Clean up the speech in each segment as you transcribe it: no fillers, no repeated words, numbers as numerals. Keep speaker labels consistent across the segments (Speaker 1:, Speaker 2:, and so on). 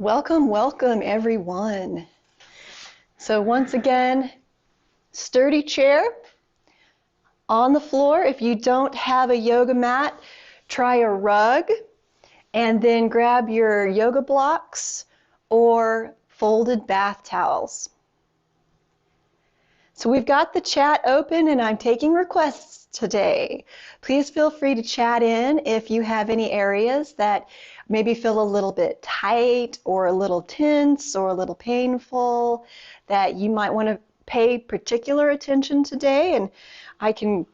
Speaker 1: Welcome, welcome everyone. So once again, sturdy chair on the floor. If you don't have a yoga mat, try a rug and then grab your yoga blocks or folded bath towels. So we've got the chat open and I'm taking requests today. Please feel free to chat in if you have any areas that maybe feel a little bit tight or a little tense or a little painful that you might want to pay particular attention today, and I can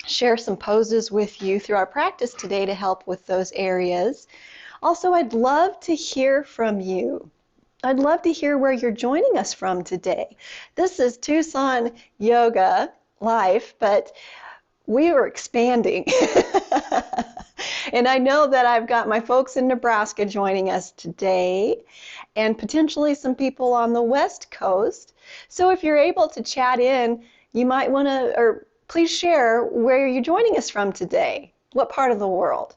Speaker 1: share some poses with you through our practice today to help with those areas. Also, I'd love to hear from you. I'd love to hear where you're joining us from today. This is Tucson Yoga Life, but we are expanding. And I know that I've got my folks in Nebraska joining us today and potentially some people on the West Coast. So if you're able to chat in, you might want to, or please share where you're joining us from today. What part of the world?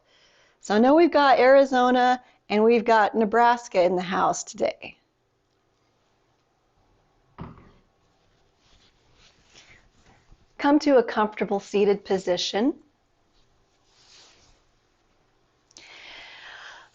Speaker 1: So I know we've got Arizona and we've got Nebraska in the house today. Come to a comfortable seated position.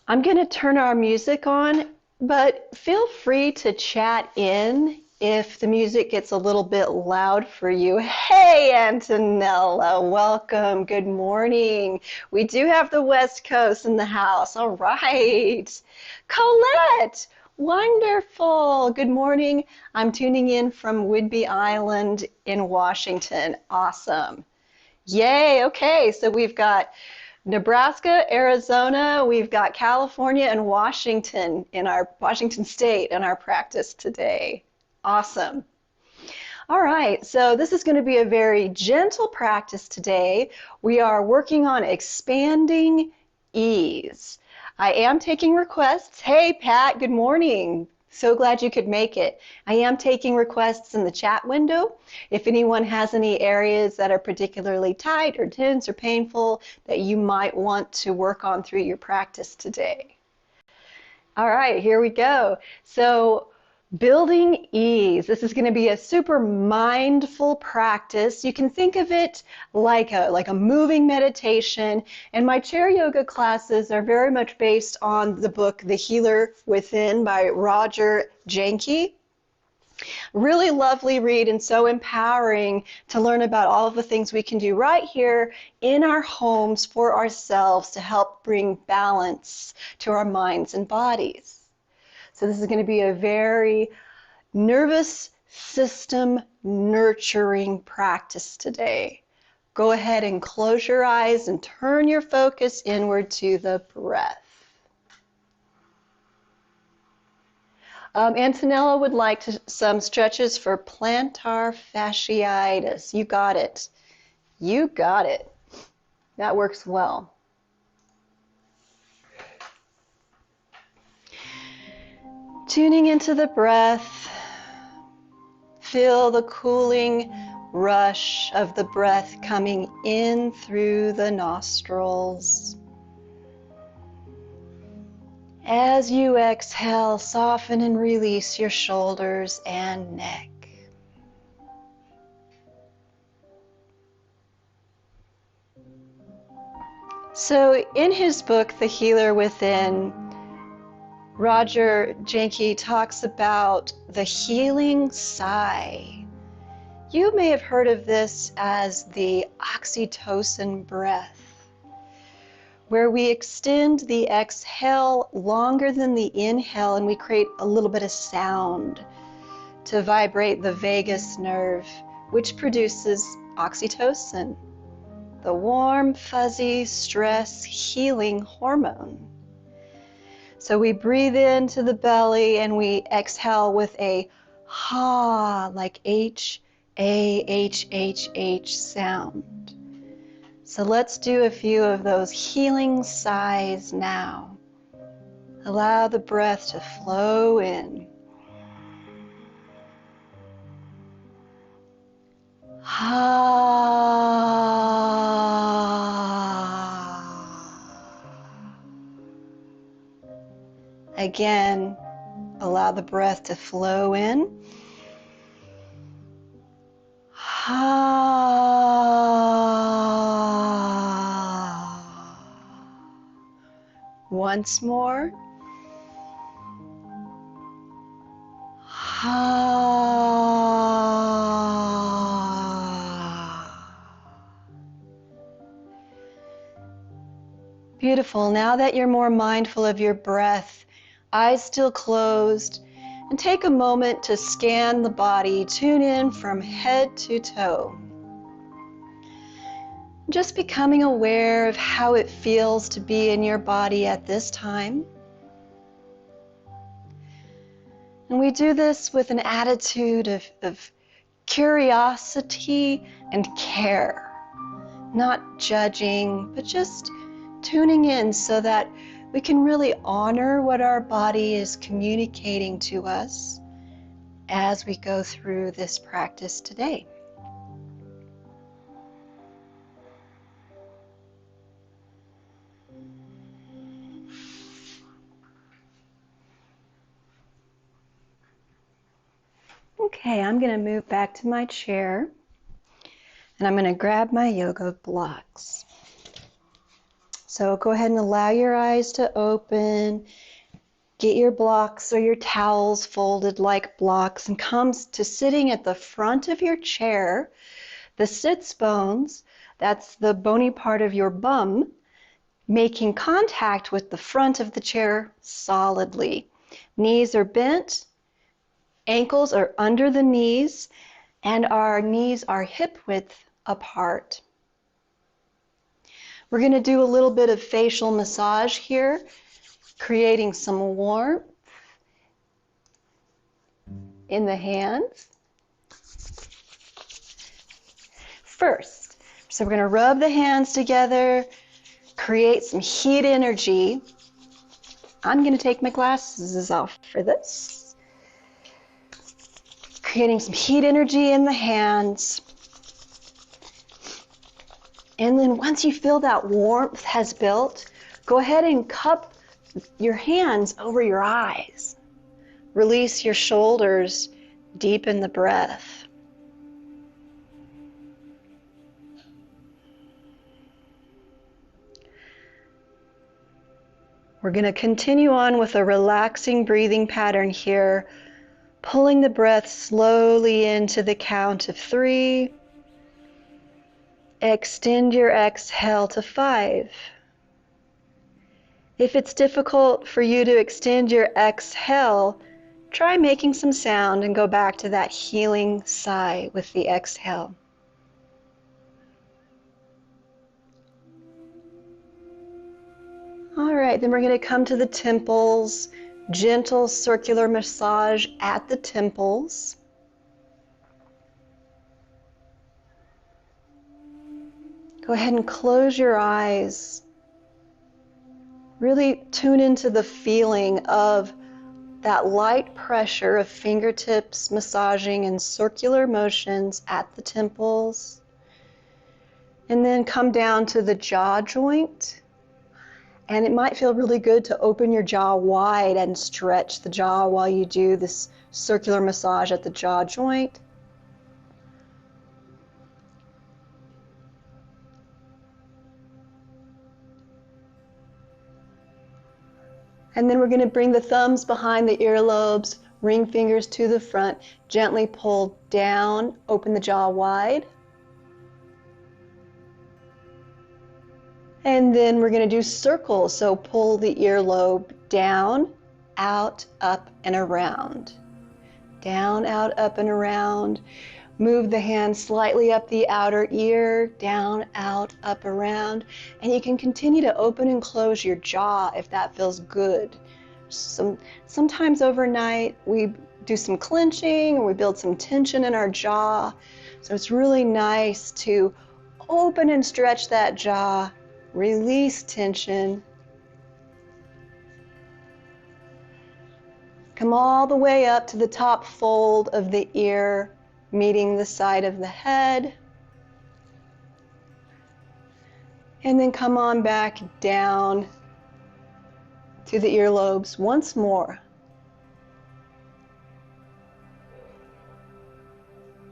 Speaker 1: I'm going to turn our music on, but feel free to chat in if the music gets a little bit loud for you. Hey, Antonella, welcome. Good morning. We do have the West Coast in the house. All right. Colette, wonderful. Good morning. I'm tuning in from Whidbey Island in Washington. Awesome. Yay. Okay, so we've got Nebraska, Arizona, we've got California and Washington State in our practice today. Awesome. All right, so this is going to be a very gentle practice today. We are working on expanding ease. I am taking requests. Hey, Pat, good morning. So glad you could make it. I am taking requests in the chat window. If anyone has any areas that are particularly tight or tense or painful that you might want to work on through your practice today. All right, here we go. So building ease. This is going to be a super mindful practice. You can think of it like a moving meditation. And my chair yoga classes are very much based on the book The Healer Within by Roger Jahnke. Really lovely read and so empowering to learn about all of the things we can do right here in our homes for ourselves to help bring balance to our minds and bodies. So this is going to be a very nervous system nurturing practice today. Go ahead and close your eyes and turn your focus inward to the breath. Antonella would like some stretches for plantar fasciitis. You got it. You got it. That works well. Tuning into the breath, feel the cooling rush of the breath coming in through the nostrils. As you exhale, soften and release your shoulders and neck. So in his book, The Healer Within, Roger Jahnke talks about the healing sigh. You may have heard of this as the oxytocin breath, where we extend the exhale longer than the inhale and we create a little bit of sound to vibrate the vagus nerve, which produces oxytocin, the warm, fuzzy, stress healing hormone. So we breathe into the belly and we exhale with a ha, like H-A-H-H-H sound. So let's do a few of those healing sighs now. Allow the breath to flow in. Ha. Again, Allow the breath to flow in. Once more. Beautiful. Now that you're more mindful of your breath, eyes still closed, and take a moment to scan the body, tune in from head to toe. Just becoming aware of how it feels to be in your body at this time. And we do this with an attitude of curiosity and care, not judging, but just tuning in so that we can really honor what our body is communicating to us as we go through this practice today. Okay, I'm going to move back to my chair and I'm going to grab my yoga blocks. So go ahead and allow your eyes to open. Get your blocks or your towels folded like blocks and come to sitting at the front of your chair. The sits bones, that's the bony part of your bum, making contact with the front of the chair solidly. Knees are bent, ankles are under the knees, and our knees are hip width apart. We're going to do a little bit of facial massage here, creating some warmth in the hands. First, so we're going to rub the hands together, create some heat energy. I'm going to take my glasses off for this. Creating some heat energy in the hands. And then once you feel that warmth has built, go ahead and cup your hands over your eyes. Release your shoulders, deepen the breath. We're going to continue on with a relaxing breathing pattern here, pulling the breath slowly into the count of 3. Extend your exhale to 5. If it's difficult for you to extend your exhale, try making some sound and go back to that healing sigh with the exhale. All right, then we're going to come to the temples, gentle circular massage at the temples. Go ahead and close your eyes. Really tune into the feeling of that light pressure of fingertips massaging in circular motions at the temples. And then come down to the jaw joint. And it might feel really good to open your jaw wide and stretch the jaw while you do this circular massage at the jaw joint. And then we're going to bring the thumbs behind the earlobes, ring fingers to the front, gently pull down, open the jaw wide. And then we're going to do circles, so pull the earlobe down, out, up, and around. Down, out, up, and around. Move the hand slightly up the outer ear, down, out, up, around. And you can continue to open and close your jaw if that feels good. Sometimes overnight we do some clenching or we build some tension in our jaw. So it's really nice to open and stretch that jaw, release tension. Come all the way up to the top fold of the ear, meeting the side of the head. And then come on back down to the earlobes once more.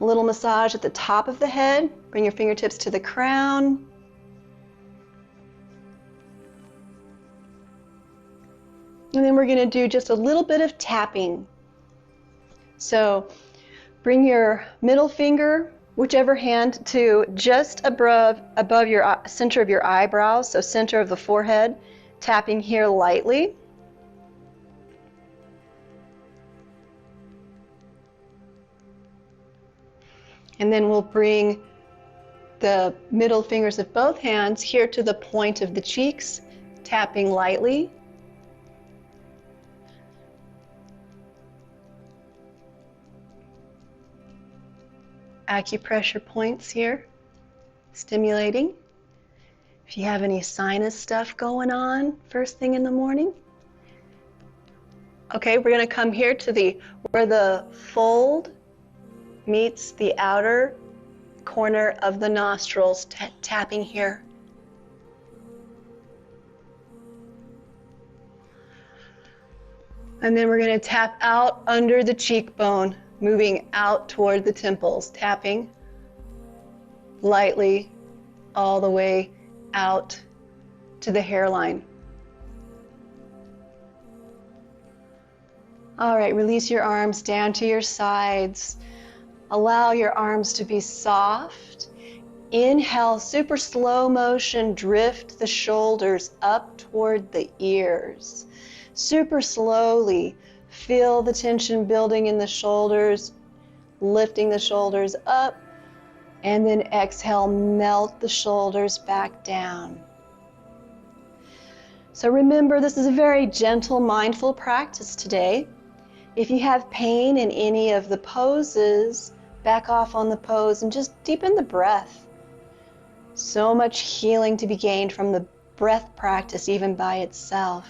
Speaker 1: A little massage at the top of the head. Bring your fingertips to the crown. And then we're going to do just a little bit of tapping. So bring your middle finger, whichever hand, to just above your center of your eyebrows, so center of the forehead, tapping here lightly. And then we'll bring the middle fingers of both hands here to the point of the cheeks, tapping lightly. Acupressure points here, stimulating. If you have any sinus stuff going on first thing in the morning. Okay, we're going to come here to where the fold meets the outer corner of the nostrils, tapping here. And then we're going to tap out under the cheekbone, moving out toward the temples, tapping lightly all the way out to the hairline. All right, release your arms down to your sides. Allow your arms to be soft. Inhale, super slow motion, drift the shoulders up toward the ears. Super slowly, feel the tension building in the shoulders, lifting the shoulders up, and then exhale, melt the shoulders back down. So remember, this is a very gentle, mindful practice today. If you have pain in any of the poses, back off on the pose and just deepen the breath. So much healing to be gained from the breath practice, even by itself.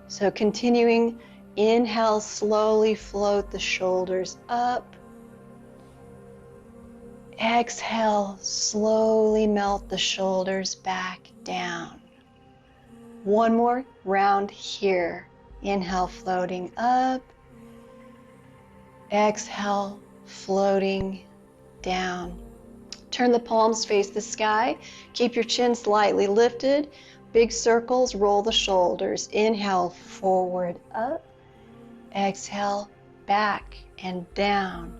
Speaker 1: So continuing, inhale, slowly float the shoulders up. Exhale, slowly melt the shoulders back down. One more round here. Inhale, floating up. Exhale, floating down. Turn the palms, face the sky. Keep your chin slightly lifted. Big circles, roll the shoulders. Inhale, forward, up. Exhale, back and down.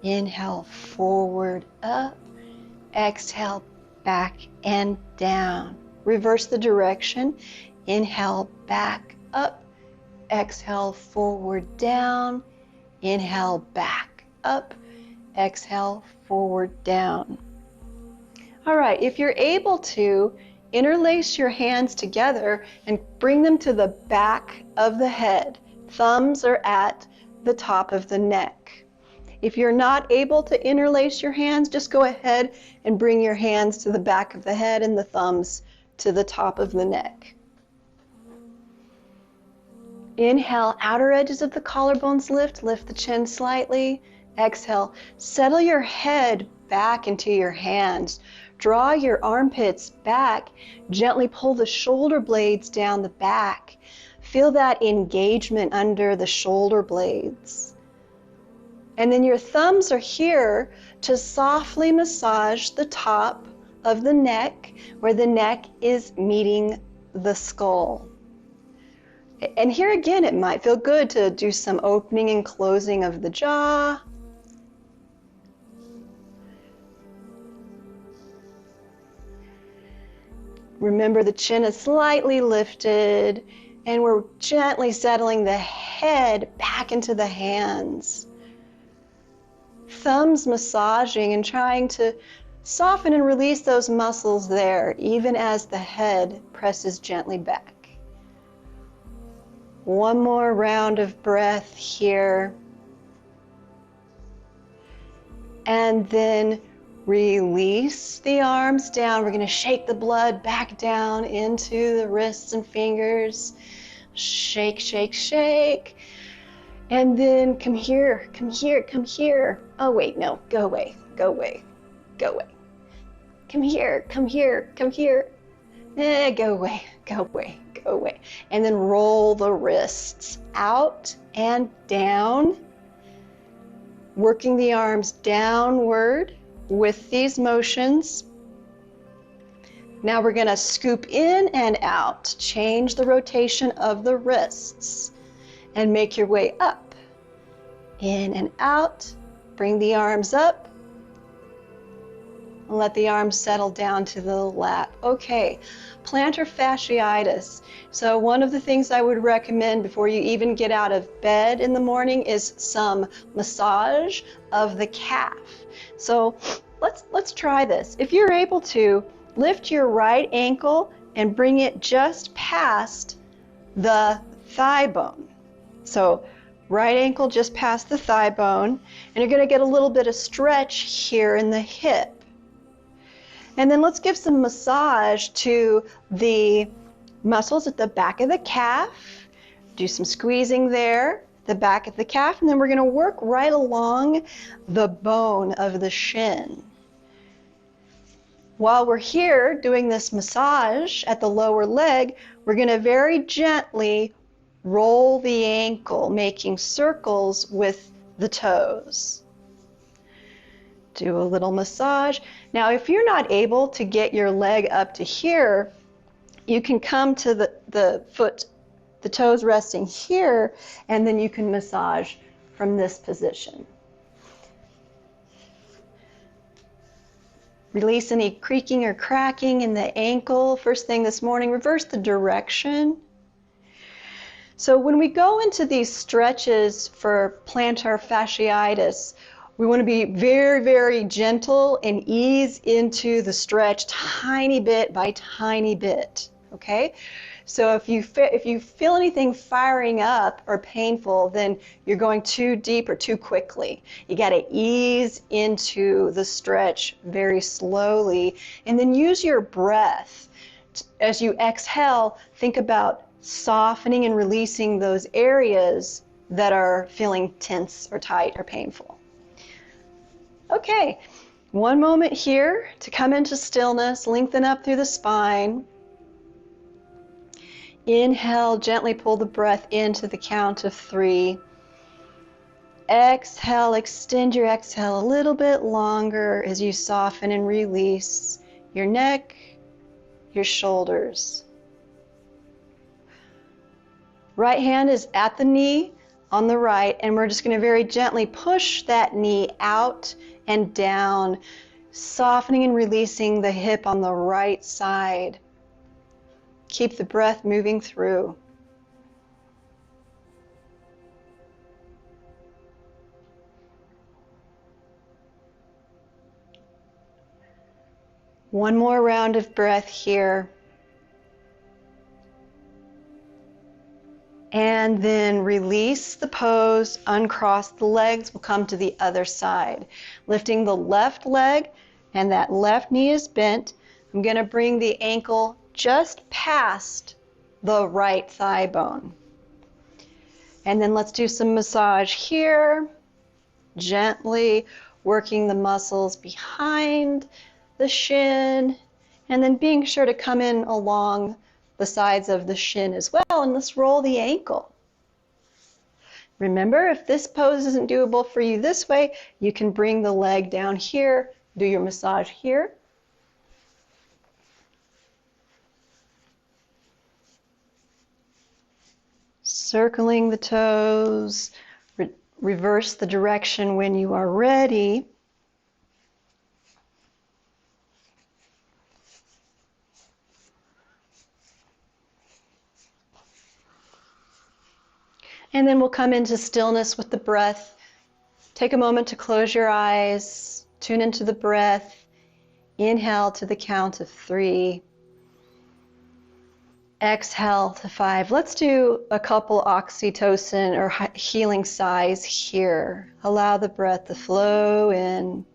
Speaker 1: Inhale, forward, up. Exhale, back and down. Reverse the direction. Inhale, back, up. Exhale, forward, down. Inhale, back, up. Exhale, forward, down. All right, if you're able to, interlace your hands together and bring them to the back of the head. Thumbs are at the top of the neck. If you're not able to interlace your hands, just go ahead and bring your hands to the back of the head and the thumbs to the top of the neck. Inhale, outer edges of the collarbones lift the chin slightly. Exhale, settle your head back into your hands. Draw your armpits back. Gently pull the shoulder blades down the back. Feel that engagement under the shoulder blades. And then your thumbs are here to softly massage the top of the neck, where the neck is meeting the skull. And here again, it might feel good to do some opening and closing of the jaw. Remember, the chin is slightly lifted, and we're gently settling the head back into the hands. Thumbs massaging and trying to soften and release those muscles there, even as the head presses gently back. One more round of breath here. And then release the arms down. We're going to shake the blood back down into the wrists and fingers. Shake, shake, shake. And then come here, come here, come here. Oh, wait, no, go away, go away, go away. Come here, come here, come here. Go away, go away, go away. And then roll the wrists out and down. working the arms downward with these motions. Now we're going to scoop in and out, change the rotation of the wrists, and make your way up, in and out. Bring the arms up, and let the arms settle down to the lap. Okay, plantar fasciitis. So one of the things I would recommend before you even get out of bed in the morning is some massage of the calf. So let's try this. If you're able to, lift your right ankle and bring it just past the thigh bone. So right ankle just past the thigh bone, and you're going to get a little bit of stretch here in the hip. And then let's give some massage to the muscles at the back of the calf. Do some squeezing there, the back of the calf, and then we're going to work right along the bone of the shin. While we're here doing this massage at the lower leg, we're going to very gently roll the ankle, making circles with the toes. Do a little massage. Now, if you're not able to get your leg up to here, you can come to the foot, the toes resting here, and then you can massage from this position. Release any creaking or cracking in the ankle. First thing this morning, reverse the direction. So when we go into these stretches for plantar fasciitis, we want to be very, very gentle and ease into the stretch tiny bit by tiny bit, okay? So if you feel anything firing up or painful, then you're going too deep or too quickly. You got to ease into the stretch very slowly, and then use your breath. As you exhale, think about softening and releasing those areas that are feeling tense or tight or painful. Okay, one moment here to come into stillness, lengthen up through the spine. Inhale, gently pull the breath into the count of 3. Exhale, extend your exhale a little bit longer as you soften and release your neck, your shoulders. Right hand is at the knee on the right, and we're just going to very gently push that knee out and down, softening and releasing the hip on the right side. Keep the breath moving through. One more round of breath here. And then release the pose, uncross the legs. We'll come to the other side. Lifting the left leg, and that left knee is bent. I'm going to bring the ankle just past the right thigh bone. And then let's do some massage here, gently working the muscles behind the shin, and then being sure to come in along the sides of the shin as well, and let's roll the ankle. Remember, if this pose isn't doable for you this way, you can bring the leg down here, do your massage here. Circling the toes, reverse the direction when you are ready. And then we'll come into stillness with the breath. Take a moment to close your eyes, tune into the breath. Inhale to the count of 3. Exhale to 5. Let's do a couple oxytocin or healing sighs here. Allow the breath to flow in.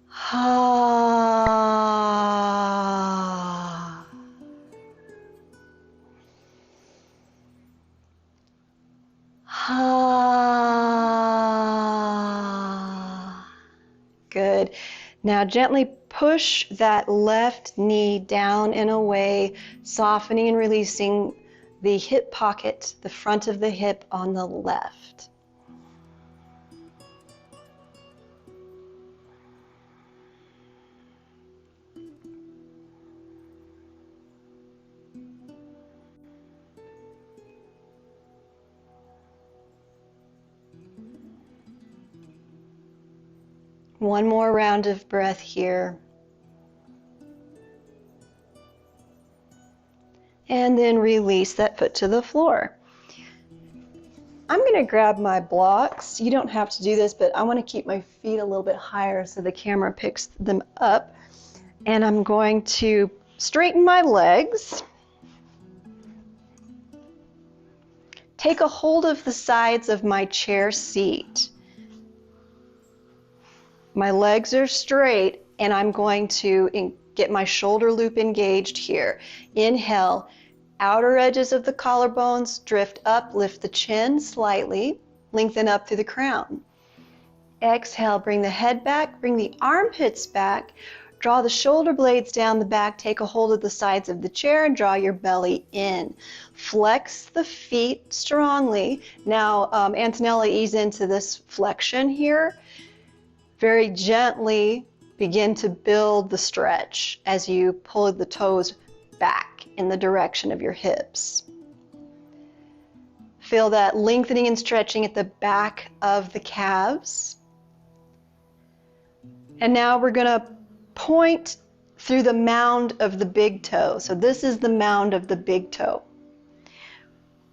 Speaker 1: Ha. Ha. Good. Now gently push that left knee down and away, softening and releasing the hip pocket, the front of the hip on the left. One more round of breath here. And then release that foot to the floor. I'm going to grab my blocks. You don't have to do this, but I want to keep my feet a little bit higher so the camera picks them up. And I'm going to straighten my legs. Take a hold of the sides of my chair seat. My legs are straight, and I'm going to get my shoulder loop engaged here. Inhale. Outer edges of the collarbones drift up, lift the chin slightly, lengthen up through the crown. Exhale, bring the head back, bring the armpits back, draw the shoulder blades down the back, take a hold of the sides of the chair and draw your belly in. Flex the feet strongly. Now, Antonella, ease into this flexion here. Very gently begin to build the stretch as you pull the toes back in the direction of your hips. Feel that lengthening and stretching at the back of the calves. And now we're going to point through the mound of the big toe. So this is the mound of the big toe.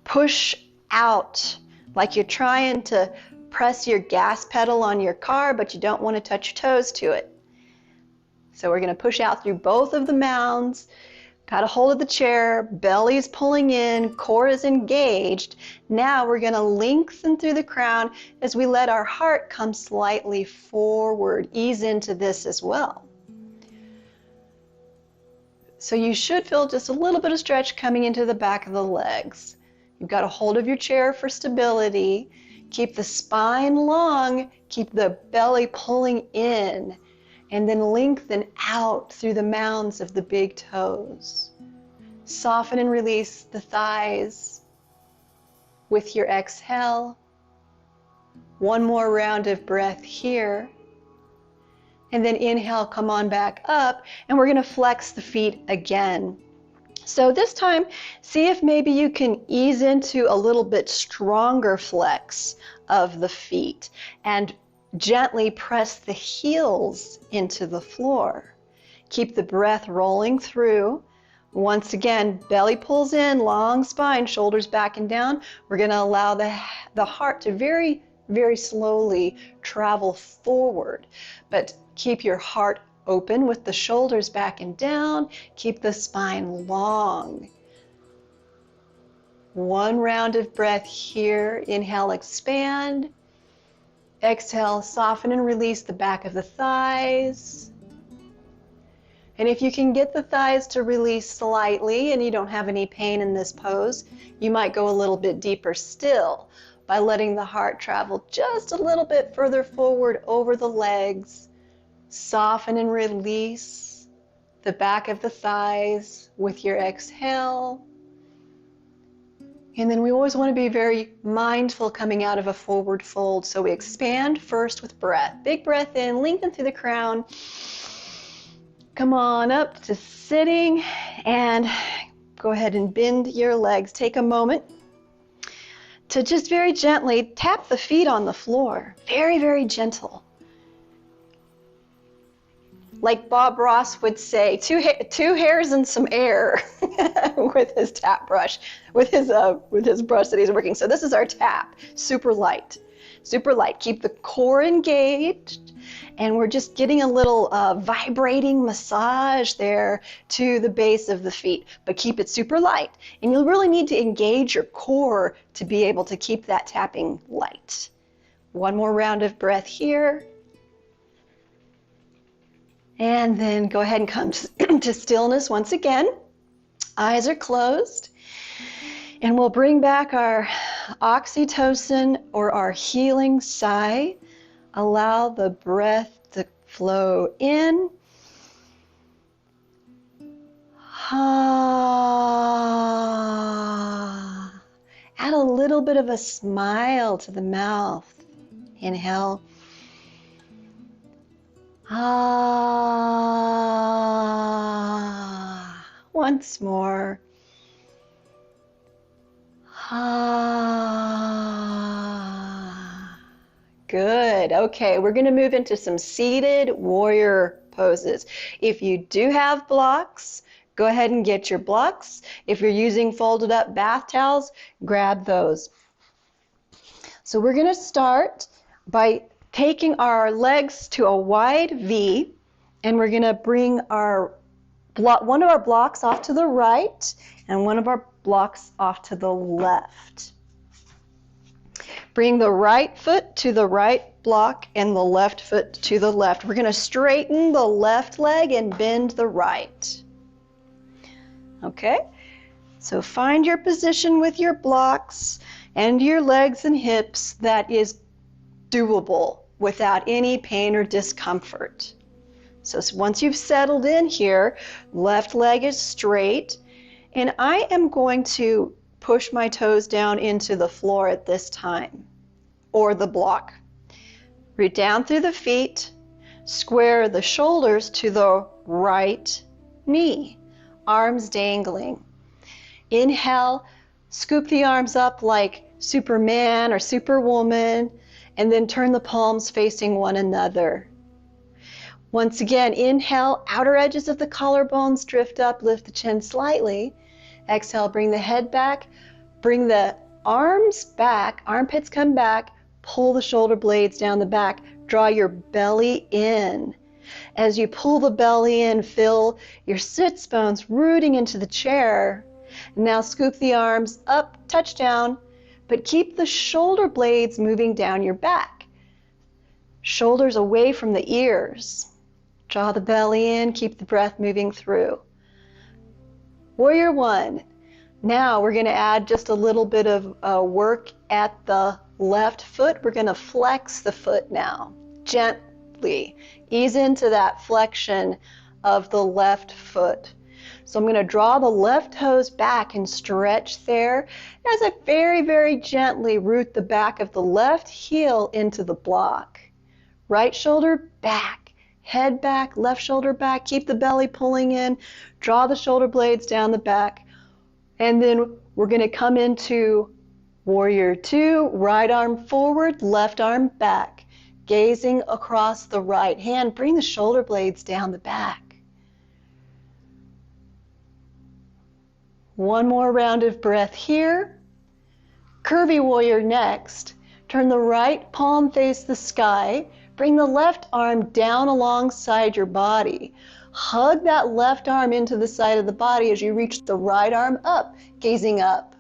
Speaker 1: Push out like you're trying to press your gas pedal on your car, but you don't want to touch your toes to it. So we're going to push out through both of the mounds. Got a hold of the chair, belly's pulling in, core is engaged. Now we're going to lengthen through the crown as we let our heart come slightly forward. Ease into this as well. So you should feel just a little bit of stretch coming into the back of the legs. You've got a hold of your chair for stability. Keep the spine long, keep the belly pulling in. And then lengthen out through the mounds of the big toes. Soften and release the thighs with your exhale. One more round of breath here. And then inhale, come on back up, and we're going to flex the feet again. So this time, see if maybe you can ease into a little bit stronger flex of the feet and gently press the heels into the floor. Keep the breath rolling through. Once again, belly pulls in, long spine, shoulders back and down. We're going to allow the heart to very, very slowly travel forward. But keep your heart open with the shoulders back and down. Keep the spine long. One round of breath here. Inhale, expand. Exhale, soften and release the back of the thighs. And if you can get the thighs to release slightly and you don't have any pain in this pose, you might go a little bit deeper still by letting the heart travel just a little bit further forward over the legs. Soften and release the back of the thighs with your exhale. And then we always want to be very mindful coming out of a forward fold. So we expand first with breath. Big breath in, lengthen through the crown. Come on up to sitting and go ahead and bend your legs. Take a moment to just very gently tap the feet on the floor. Very, very gentle. Like Bob Ross would say, two hairs and some air with his tap brush, with his brush that he's working. So this is our tap, super light, super light. Keep the core engaged, and we're just getting a little vibrating massage there to the base of the feet, but keep it super light. And you'll really need to engage your core to be able to keep that tapping light. One more round of breath here. And then go ahead and come to stillness once again. Eyes are closed. And we'll bring back our oxytocin or our healing sigh. Allow the breath to flow in. Add a little bit of a smile to the mouth. Inhale. Once more. Ah. Good. Okay, we're going to move into some seated warrior poses. If you do have blocks, go ahead and get your blocks. If you're using folded up bath towels, grab those. So we're going to start by taking our legs to a wide V, and we're going to bring one of our blocks off to the right and one of our blocks off to the left. Bring the right foot to the right block and the left foot to the left. We're going to straighten the left leg and bend the right. Okay? So find your position with your blocks and your legs and hips that is doable without any pain or discomfort. So once you've settled in here, left leg is straight, and I am going to push my toes down into the floor at this time, or the block. Root down through the feet, square the shoulders to the right knee, arms dangling. Inhale, scoop the arms up like Superman or Superwoman, and then turn the palms facing one another. Once again, inhale, outer edges of the collarbones drift up, lift the chin slightly. Exhale, bring the head back, bring the arms back, armpits come back, pull the shoulder blades down the back, draw your belly in. As you pull the belly in, feel your sits bones rooting into the chair. Now scoop the arms up, touch down, but keep the shoulder blades moving down your back. Shoulders away from the ears. Draw the belly in, keep the breath moving through. Warrior one. Now we're going to add just a little bit of work at the left foot. We're going to flex the foot now, gently. Ease into that flexion of the left foot. So I'm going to draw the left toes back and stretch there as I very, very gently root the back of the left heel into the block. Right shoulder back. Head back, left shoulder back, keep the belly pulling in, draw the shoulder blades down the back, and then we're going to come into warrior two, right arm forward, left arm back, gazing across the right hand, bring the shoulder blades down the back. One more round of breath here. Curvy warrior next, turn the right palm face the sky. Bring the left arm down alongside your body. Hug that left arm into the side of the body as you reach the right arm up, gazing up.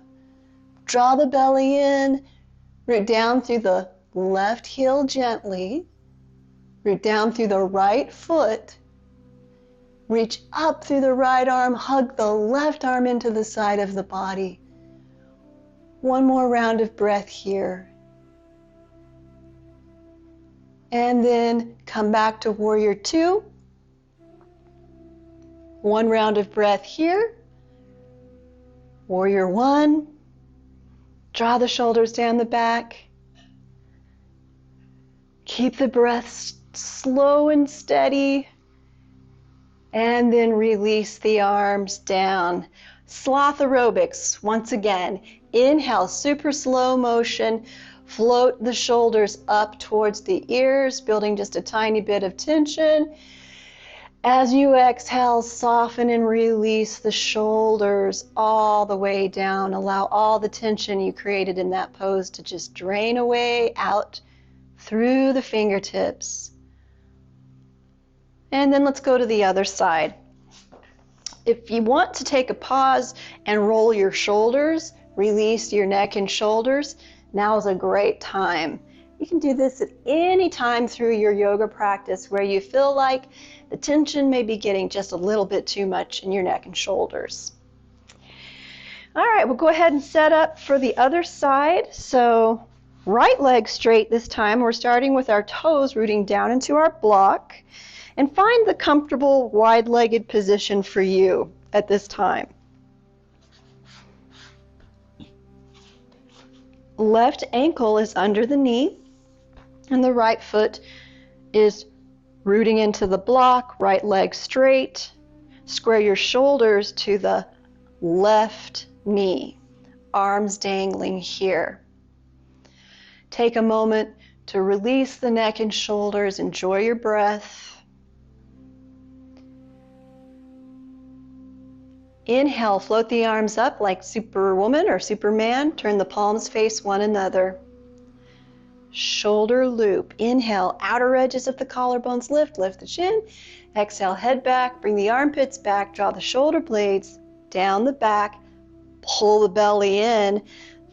Speaker 1: Draw the belly in, root down through the left heel gently, root down through the right foot, reach up through the right arm, hug the left arm into the side of the body. One more round of breath here. And then come back to warrior two. One round of breath here. Warrior one. Draw the shoulders down the back. Keep the breath slow and steady. And then release the arms down. Sloth aerobics, once again. Inhale, super slow motion. Float the shoulders up towards the ears, building just a tiny bit of tension. As you exhale, soften and release the shoulders all the way down. Allow all the tension you created in that pose to just drain away out through the fingertips. And then let's go to the other side. If you want to take a pause and roll your shoulders, release your neck and shoulders, now is a great time. You can do this at any time through your yoga practice where you feel like the tension may be getting just a little bit too much in your neck and shoulders. All right, we'll go ahead and set up for the other side. So right leg straight this time. We're starting with our toes rooting down into our block. And find the comfortable wide-legged position for you at this time. Left ankle is under the knee, and the right foot is rooting into the block, right leg straight. Square your shoulders to the left knee. arms dangling here. Take a moment to release the neck and shoulders. Enjoy your breath. Inhale, float the arms up like Superwoman or Superman. Turn the palms face one another. Shoulder loop. Inhale, outer edges of the collarbones lift, lift the chin. Exhale, head back, bring the armpits back, draw the shoulder blades down the back, pull the belly in,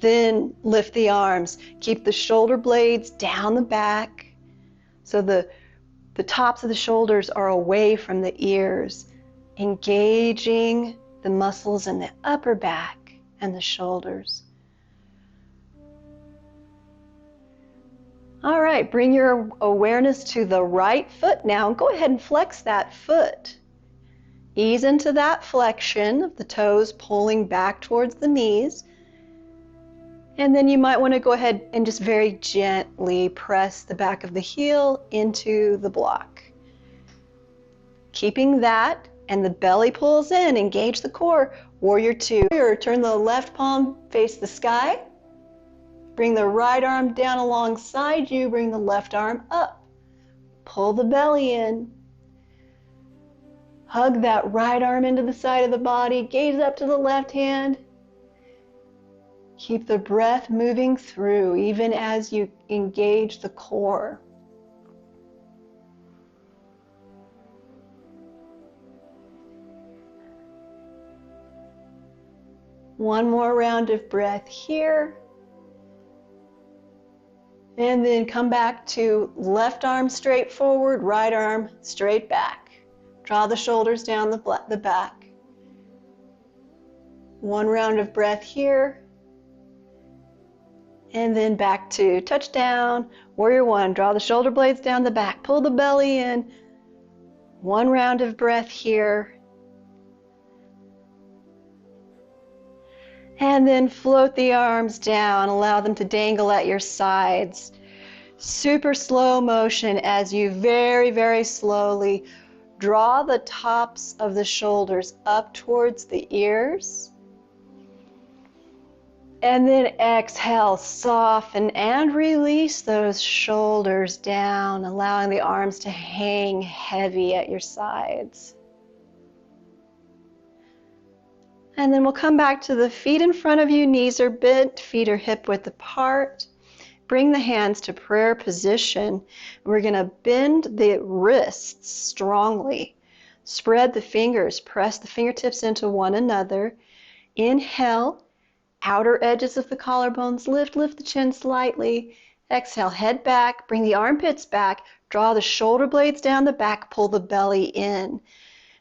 Speaker 1: then lift the arms. Keep the shoulder blades down the back so the tops of the shoulders are away from the ears, engaging the muscles in the upper back and the shoulders. All right, bring your awareness to the right foot now and go ahead and flex that foot. Ease into that flexion of the toes pulling back towards the knees. And then you might want to go ahead and just very gently press the back of the heel into the block. Keeping that and the belly pulls in, engage the core. Warrior two. Turn the left palm face the sky. Bring the right arm down alongside you, bring the left arm up. Pull the belly in. Hug that right arm into the side of the body, gaze up to the left hand. Keep the breath moving through even as you engage the core. One more round of breath here. And then come back to left arm straight forward, right arm straight back. Draw the shoulders down the back. One round of breath here. And then back to touchdown, warrior one. Draw the shoulder blades down the back, pull the belly in. One round of breath here. And then float the arms down, allow them to dangle at your sides. Super slow motion as you very, very slowly draw the tops of the shoulders up towards the ears. And then exhale, soften and release those shoulders down, allowing the arms to hang heavy at your sides. And then we'll come back to the feet in front of you, knees are bent, feet are hip width apart. Bring the hands to prayer position. We're going to bend the wrists strongly. Spread the fingers, press the fingertips into one another. Inhale, outer edges of the collarbones lift, lift the chin slightly. Exhale, head back, bring the armpits back, draw the shoulder blades down the back, pull the belly in.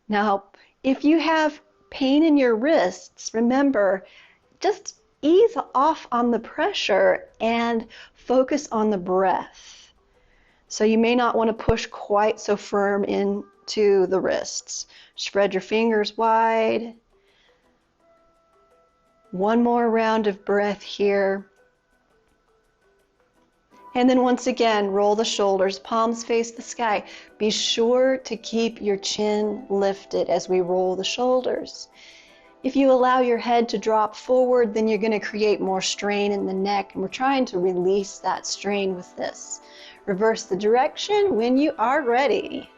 Speaker 1: Now, if you have pain in your wrists, remember, just ease off on the pressure and focus on the breath. So you may not want to push quite so firm into the wrists. Spread your fingers wide. One more round of breath here. And then once again, roll the shoulders, palms face the sky. Be sure to keep your chin lifted as we roll the shoulders. If you allow your head to drop forward, then you're going to create more strain in the neck, and we're trying to release that strain with this. Reverse the direction when you are ready.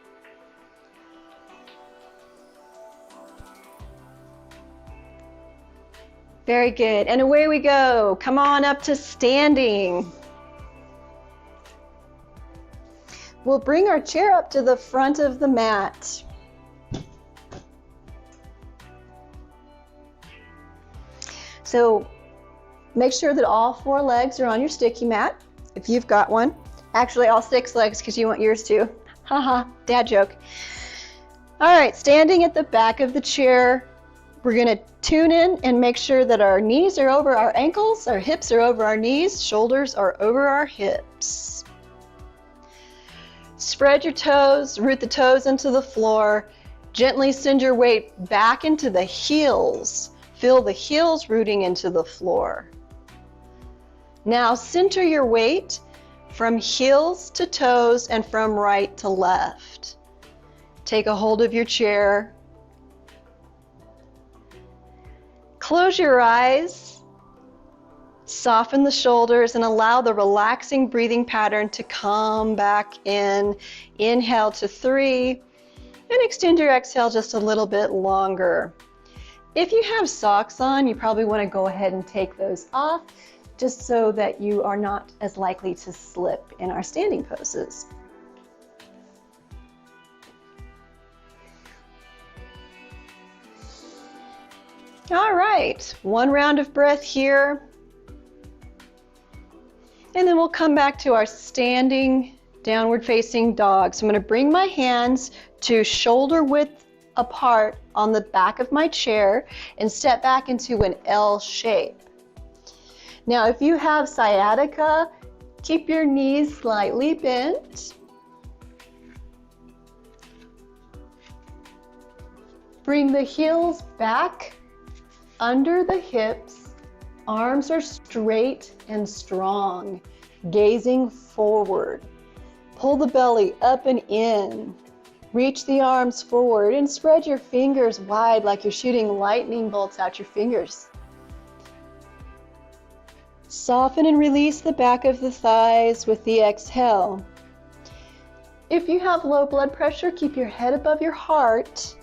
Speaker 1: Very good, and away we go. Come on up to standing. We'll bring our chair up to the front of the mat. So make sure that all 4 legs are on your sticky mat, if you've got one. Actually, all 6 legs, because you want yours too. Haha, dad joke. All right, standing at the back of the chair, we're going to tune in and make sure that our knees are over our ankles, our hips are over our knees, shoulders are over our hips. Spread your toes, root the toes into the floor. Gently send your weight back into the heels. Feel the heels rooting into the floor. Now center your weight from heels to toes and from right to left. Take a hold of your chair. Close your eyes Soften the shoulders and allow the relaxing breathing pattern to come back in. Inhale to 3 and extend your exhale just a little bit longer. If you have socks on, you probably want to go ahead and take those off just so that you are not as likely to slip in our standing poses. All right, one round of breath here. And then we'll come back to our standing downward facing dog. So I'm going to bring my hands to shoulder width apart on the back of my chair and step back into an L shape. Now, if you have sciatica, keep your knees slightly bent. Bring the heels back under the hips. Arms are straight and strong, gazing forward. Pull the belly up and in. Reach the arms forward and spread your fingers wide like you're shooting lightning bolts out your fingers. Soften and release the back of the thighs with the exhale. If you have low blood pressure, keep your head above your heart.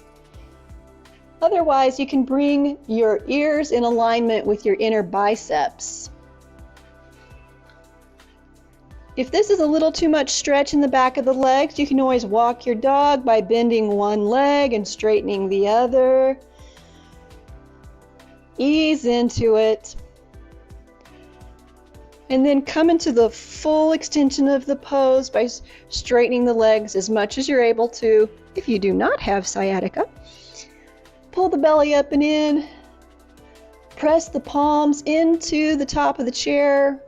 Speaker 1: Otherwise, you can bring your ears in alignment with your inner biceps. If this is a little too much stretch in the back of the legs, you can always walk your dog by bending one leg and straightening the other. Ease into it. And then come into the full extension of the pose by straightening the legs as much as you're able to if you do not have sciatica. Pull the belly up and in. Press the palms into the top of the chair.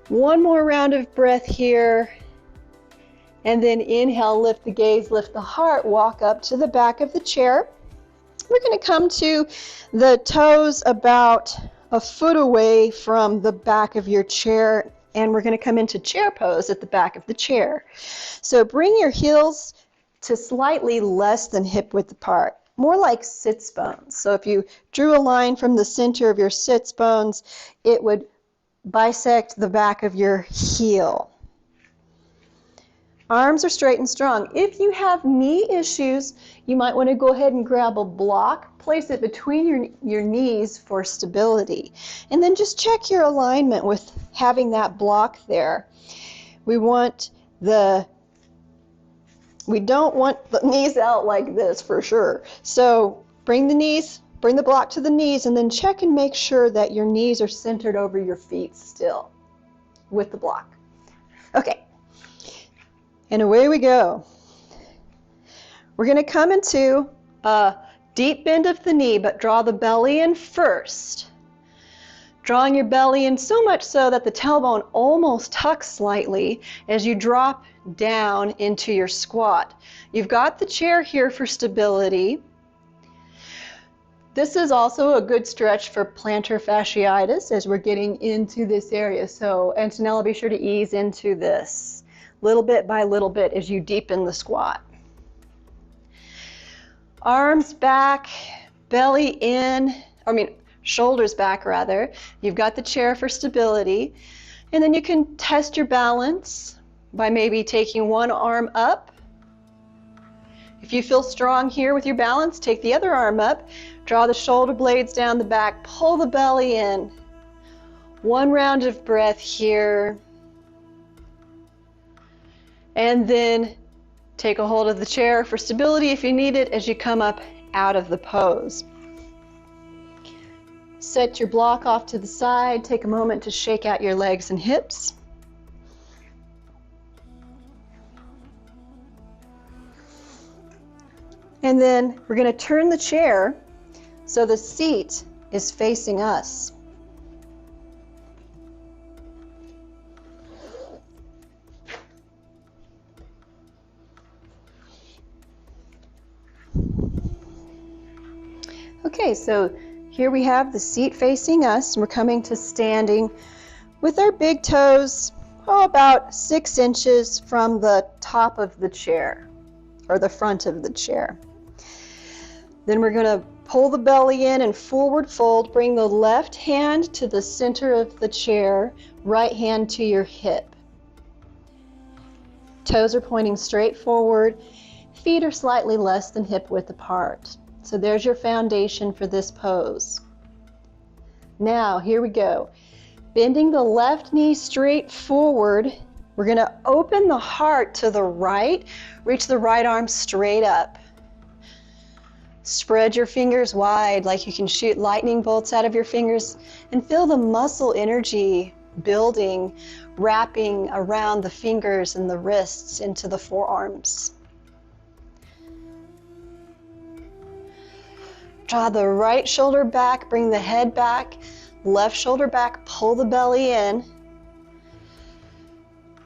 Speaker 1: One more round of breath here. And then inhale, lift the gaze, lift the heart, walk up to the back of the chair. We're going to come to the toes about a foot away from the back of your chair, and we're going to come into chair pose at the back of the chair. So bring your heels to slightly less than hip width apart, more like sits bones. So if you drew a line from the center of your sits bones, it would bisect the back of your heel. Arms are straight and strong. If you have knee issues, you might want to go ahead and grab a block, place it between your knees for stability, and then just check your alignment with having that block there. We don't want the knees out like this for sure. So bring the block to the knees, and then check and make sure that your knees are centered over your feet still with the block. Okay. And away we go. We're going to come into a deep bend of the knee, but draw the belly in first. Drawing your belly in so much so that the tailbone almost tucks slightly as you drop down into your squat. You've got the chair here for stability. This is also a good stretch for plantar fasciitis as we're getting into this area. So Antonella, be sure to ease into this little bit by little bit as you deepen the squat. Arms back, belly in, shoulders back rather. You've got the chair for stability. And then you can test your balance by maybe taking one arm up. If you feel strong here with your balance, take the other arm up. Draw the shoulder blades down the back, pull the belly in. One round of breath here. And then take a hold of the chair for stability if you need it as you come up out of the pose. Set your block off to the side. Take a moment to shake out your legs and hips. And then we're going to turn the chair so the seat is facing us. Okay, so here we have the seat facing us, and we're coming to standing with our big toes about 6 inches from the top of the chair, or the front of the chair. Then we're going to Pull the belly in and forward fold. Bring the left hand to the center of the chair, right hand to your hip. Toes are pointing straight forward. Feet are slightly less than hip width apart. So there's your foundation for this pose. Now, here we go. Bending the left knee straight forward. We're going to open the heart to the right. Reach the right arm straight up. Spread your fingers wide like you can shoot lightning bolts out of your fingers, and feel the muscle energy building, wrapping around the fingers and the wrists into the forearms. Draw the right shoulder back, bring the head back, left shoulder back, pull the belly in.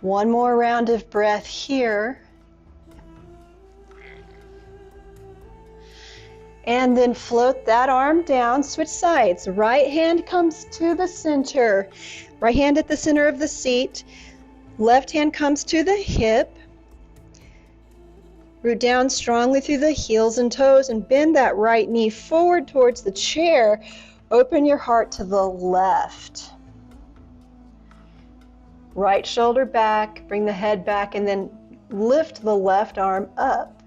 Speaker 1: One more round of breath here. And then float that arm down, switch sides. Right hand comes to the center. Right hand at the center of the seat. Left hand comes to the hip. Root down strongly through the heels and toes and bend that right knee forward towards the chair. Open your heart to the left. Right shoulder back, bring the head back, and then lift the left arm up.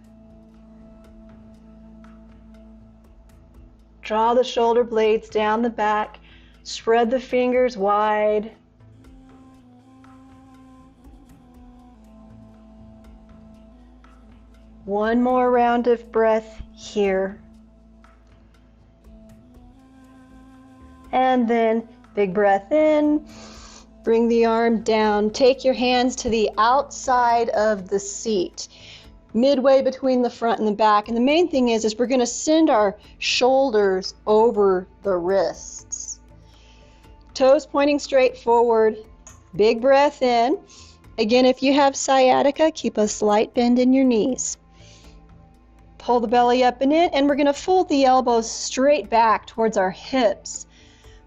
Speaker 1: Draw the shoulder blades down the back, spread the fingers wide. One more round of breath here. And then big breath in, bring the arm down, take your hands to the outside of the seat, midway between the front and the back. And the main thing is we're going to send our shoulders over the wrists. Toes pointing straight forward. Big breath in. Again, if you have sciatica, keep a slight bend in your knees. Pull the belly up and in, and we're going to fold the elbows straight back towards our hips.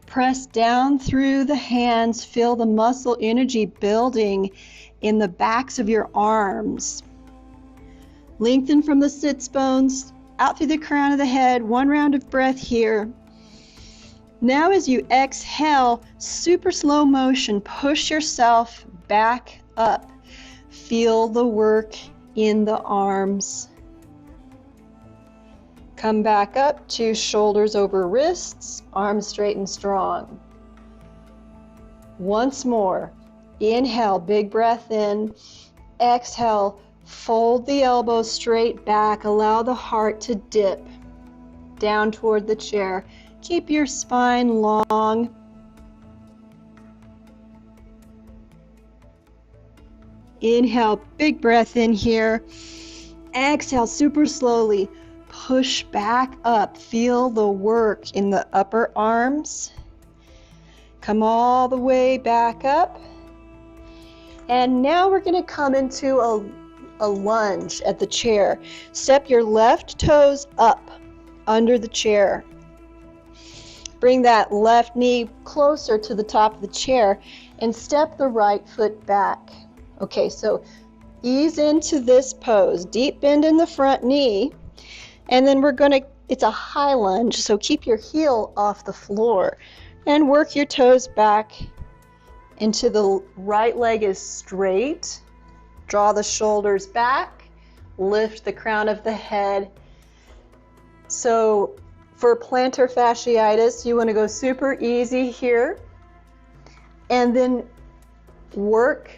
Speaker 1: Press down through the hands. Feel the muscle energy building in the backs of your arms. Lengthen from the sits bones out through the crown of the head. One round of breath here. Now as you exhale, super slow motion, push yourself back up. Feel the work in the arms. Come back up to shoulders over wrists, arms straight and strong. Once more. Inhale, big breath in. Exhale, fold the elbows straight back. Allow the heart to dip down toward the chair. Keep your spine long. Inhale, big breath in here. Exhale, super slowly. Push back up. Feel the work in the upper arms. Come all the way back up. And now we're going to come into a lunge at the chair. Step your left toes up under the chair. Bring that left knee closer to the top of the chair and step the right foot back. Okay, so ease into this pose. Deep bend in the front knee. And then we're going to, it's a high lunge, so keep your heel off the floor and work your toes back into the right leg is straight. Draw the shoulders back, lift the crown of the head. So for plantar fasciitis, you want to go super easy here and then work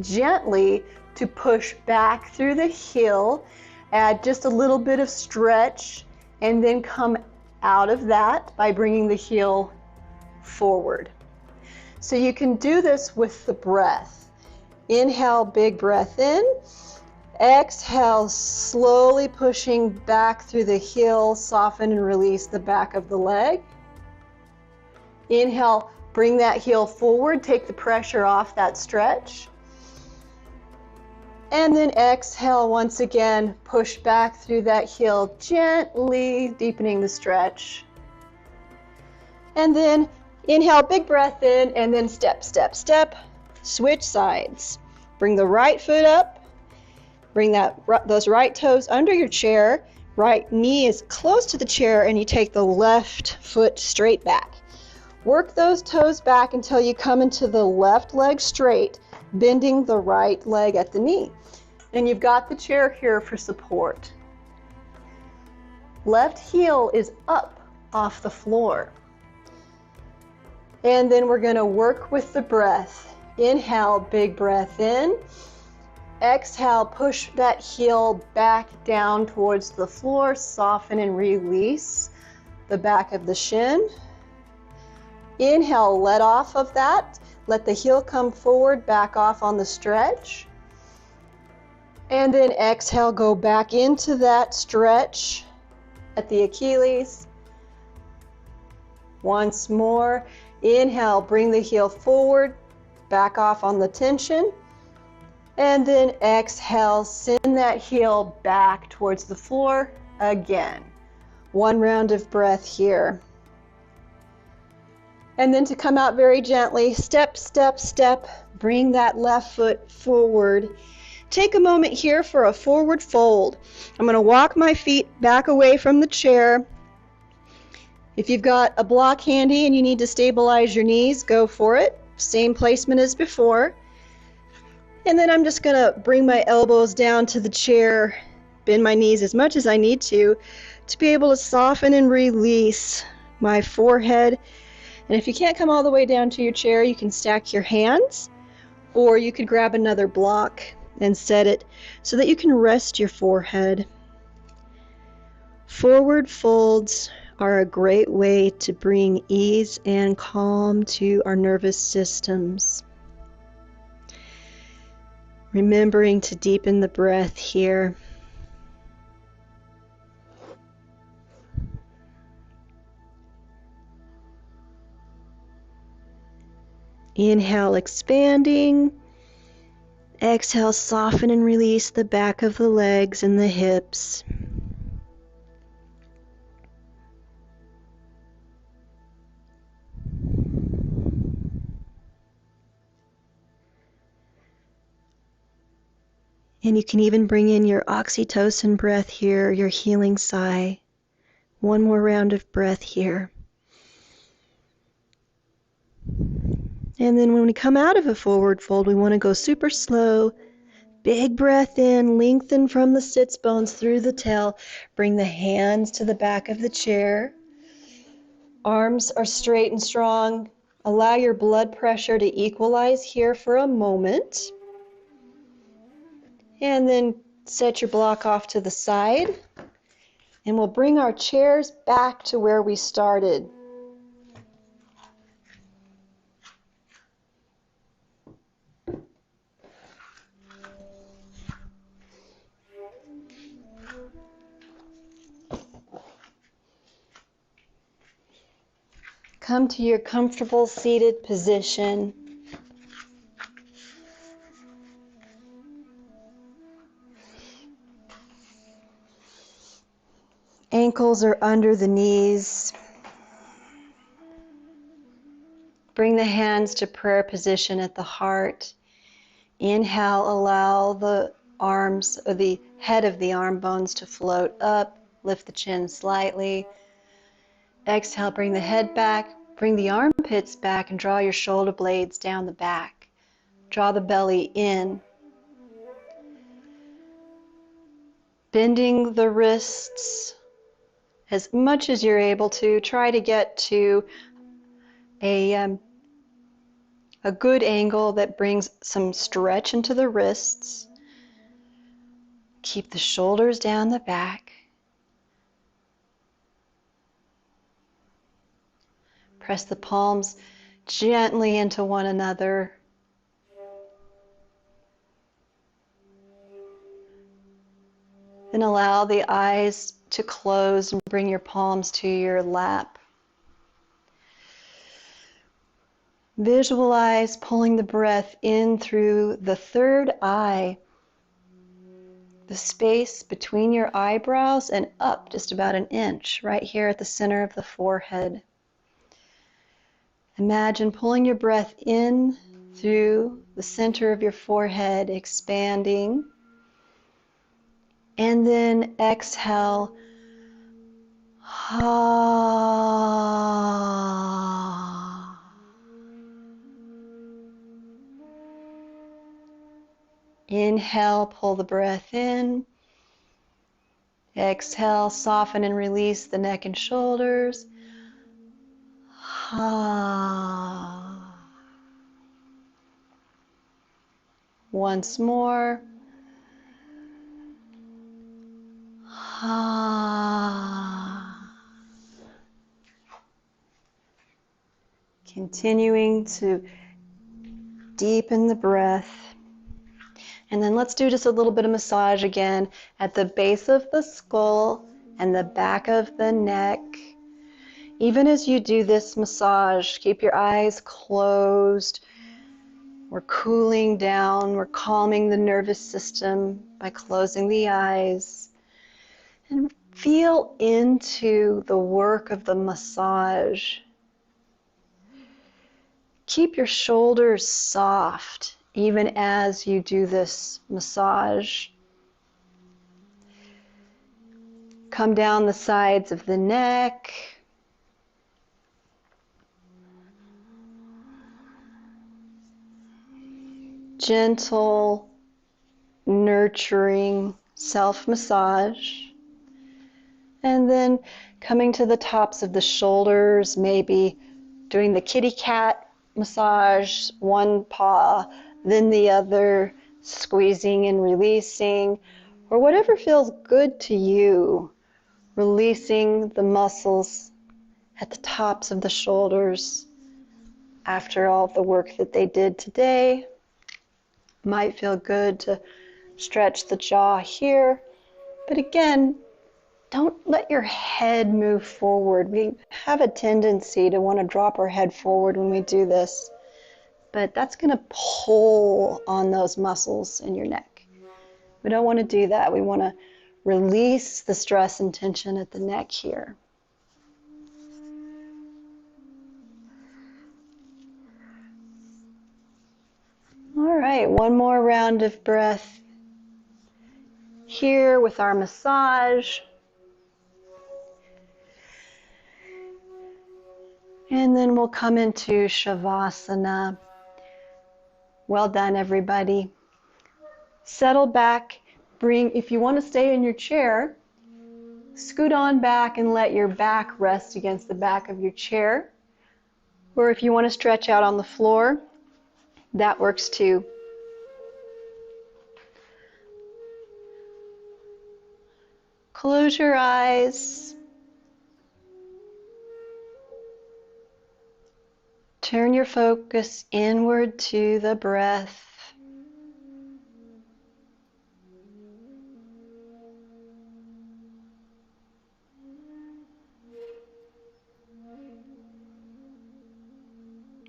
Speaker 1: gently to push back through the heel. Add just a little bit of stretch and then come out of that by bringing the heel forward. So you can do this with the breath. Inhale, big breath in. Exhale, slowly pushing back through the heel. Soften and release the back of the leg. Inhale, bring that heel forward. Take the pressure off that stretch. And then exhale once again, push back through that heel, gently deepening the stretch. And then inhale, big breath in, and then step, step, step, switch sides. Bring the right foot up, bring those right toes under your chair, Right knee is close to the chair and you take the left foot straight back. Work those toes back until you come into the left leg straight, bending the right leg at the knee. And you've got the chair here for support. Left heel is up off the floor. And then we're going to work with the breath. Inhale, big breath in. Exhale, push that heel back down towards the floor. Soften and release the back of the shin. Inhale, let off of that. Let the heel come forward, back off on the stretch. And then exhale, go back into that stretch at the Achilles. Once more. Inhale, bring the heel forward, back off on the tension. And then exhale, send that heel back towards the floor again. One round of breath here. And then to come out very gently, step, step, step, bring that left foot forward. Take a moment here for a forward fold. I'm going to walk my feet back away from the chair. If you've got a block handy and you need to stabilize your knees, go for it. Same placement as before. And then I'm just going to bring my elbows down to the chair, bend my knees as much as I need to be able to soften and release my forehead. And if you can't come all the way down to your chair, you can stack your hands, or you could grab another block and set it so that you can rest your forehead. Forward folds are a great way to bring ease and calm to our nervous systems. Remembering to deepen the breath here. Inhale, expanding. Exhale, soften and release the back of the legs and the hips. And you can even bring in your oxytocin breath here, your healing sigh. One more round of breath here. And then when we come out of a forward fold, we want to go super slow. Big breath in, lengthen from the sits bones through the tail. Bring the hands to the back of the chair. Arms are straight and strong. Allow your blood pressure to equalize here for a moment. And then set your block off to the side. And we'll bring our chairs back to where we started. Come to your comfortable seated position. Ankles are under the knees. Bring the hands to prayer position at the heart. Inhale, allow the arms or the head of the arm bones to float up. Lift the chin slightly. Exhale, bring the head back. Bring the armpits back and draw your shoulder blades down the back. Draw the belly in. Bending the wrists as much as you're able to. Try to get to a good angle that brings some stretch into the wrists. Keep the shoulders down the back. Press the palms gently into one another. Then allow the eyes to close and bring your palms to your lap. Visualize pulling the breath in through the third eye, the space between your eyebrows and up just about an inch, right here at the center of the forehead. Imagine pulling your breath in through the center of your forehead, expanding. And then exhale. Inhale, pull the breath in. Exhale, soften and release the neck and shoulders. Once more. Continuing to deepen the breath. And then let's do just a little bit of massage again at the base of the skull and the back of the neck. Even as you do this massage, keep your eyes closed. We're cooling down, we're calming the nervous system by closing the eyes. And feel into the work of the massage. Keep your shoulders soft even as you do this massage. Come down the sides of the neck. Gentle, nurturing self-massage. And then coming to the tops of the shoulders, maybe doing the kitty cat massage, one paw, then the other, squeezing and releasing, or whatever feels good to you. Releasing the muscles at the tops of the shoulders after all the work that they did today. Might feel good to stretch the jaw here, but again, don't let your head move forward. We have a tendency to want to drop our head forward when we do this, but that's going to pull on those muscles in your neck. We don't want to do that. We want to release the stress and tension at the neck here. All right, one more round of breath here with our massage. And then we'll come into Shavasana. Well done, everybody. Settle back. If you want to stay in your chair, scoot on back and let your back rest against the back of your chair. Or if you want to stretch out on the floor, that works too. Close your eyes. Turn your focus inward to the breath.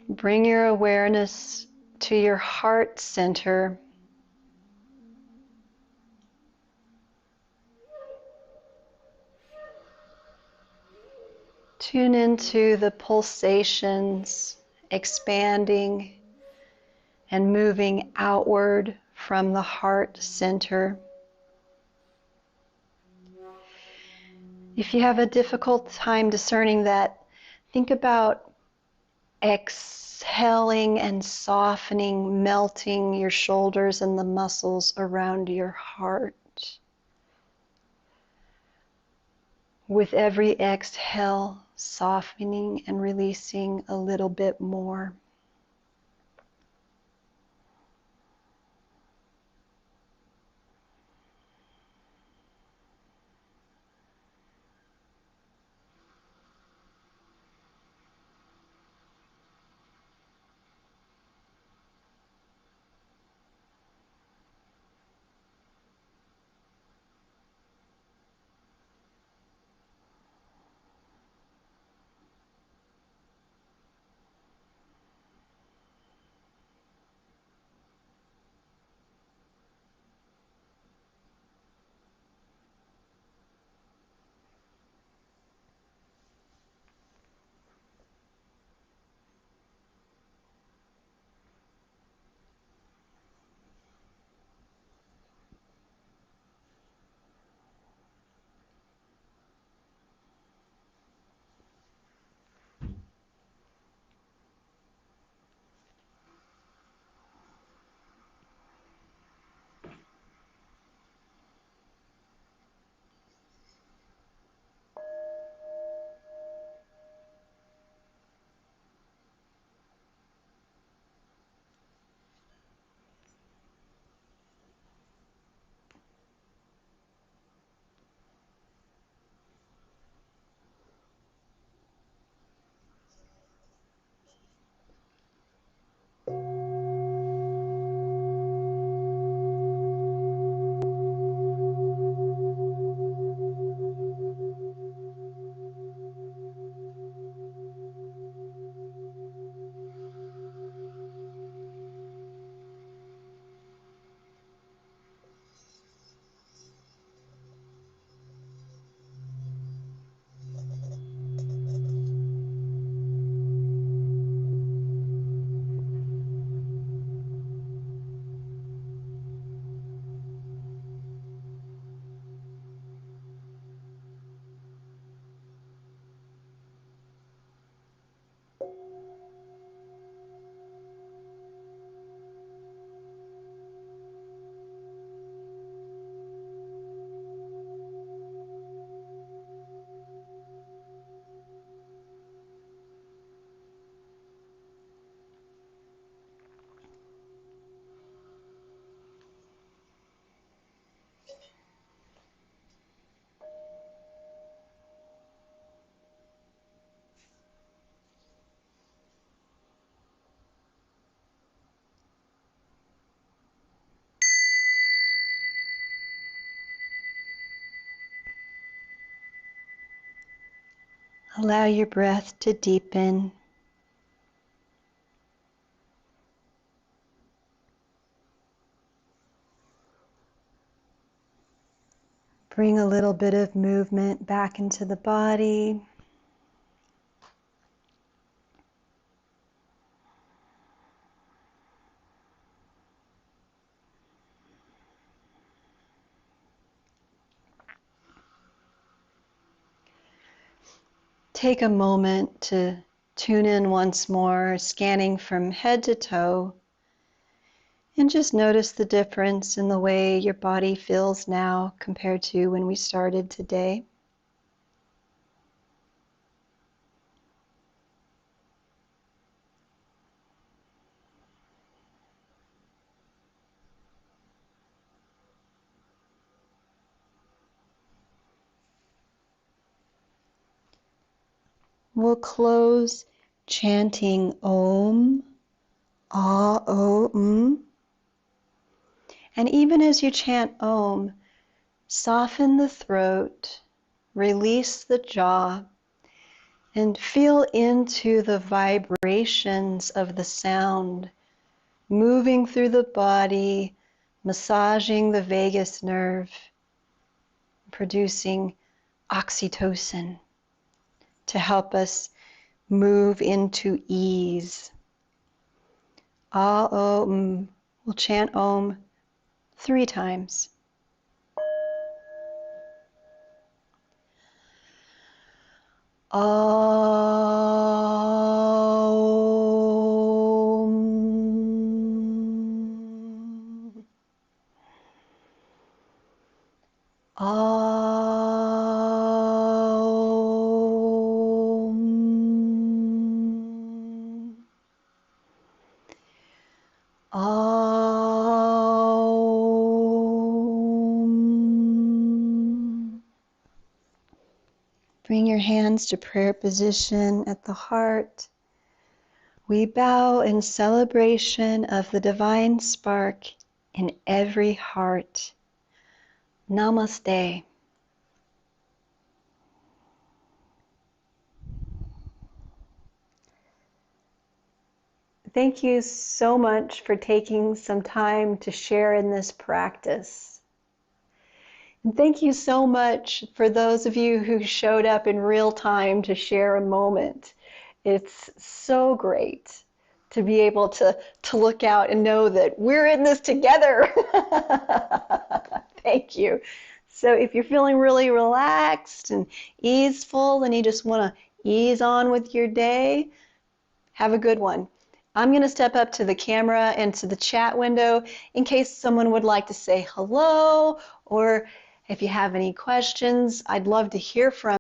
Speaker 1: Bring your awareness to your heart center. Tune into the pulsations expanding and moving outward from the heart center. If you have a difficult time discerning that, think about exhaling and softening, melting your shoulders and the muscles around your heart. With every exhale, softening and releasing a little bit more. Allow your breath to deepen. Bring a little bit of movement back into the body. Take a moment to tune in once more, scanning from head to toe, and just notice the difference in the way your body feels now compared to when we started today. We'll close chanting Om, Ah, O, And even as you chant Om, soften the throat, release the jaw, and feel into the vibrations of the sound, moving through the body, massaging the vagus nerve, producing oxytocin to help us move into ease. Ah, Om. We'll chant Om 3 times. Om. Om. Om. Bring your hands to prayer position at the heart. We bow in celebration of the divine spark in every heart. Namaste. Thank you so much for taking some time to share in this practice. And thank you so much for those of you who showed up in real time to share a moment. It's so great to be able to look out and know that we're in this together. Thank you. So if you're feeling really relaxed and easeful and you just want to ease on with your day, have a good one. I'm going to step up to the camera and to the chat window in case someone would like to say hello, or if you have any questions, I'd love to hear from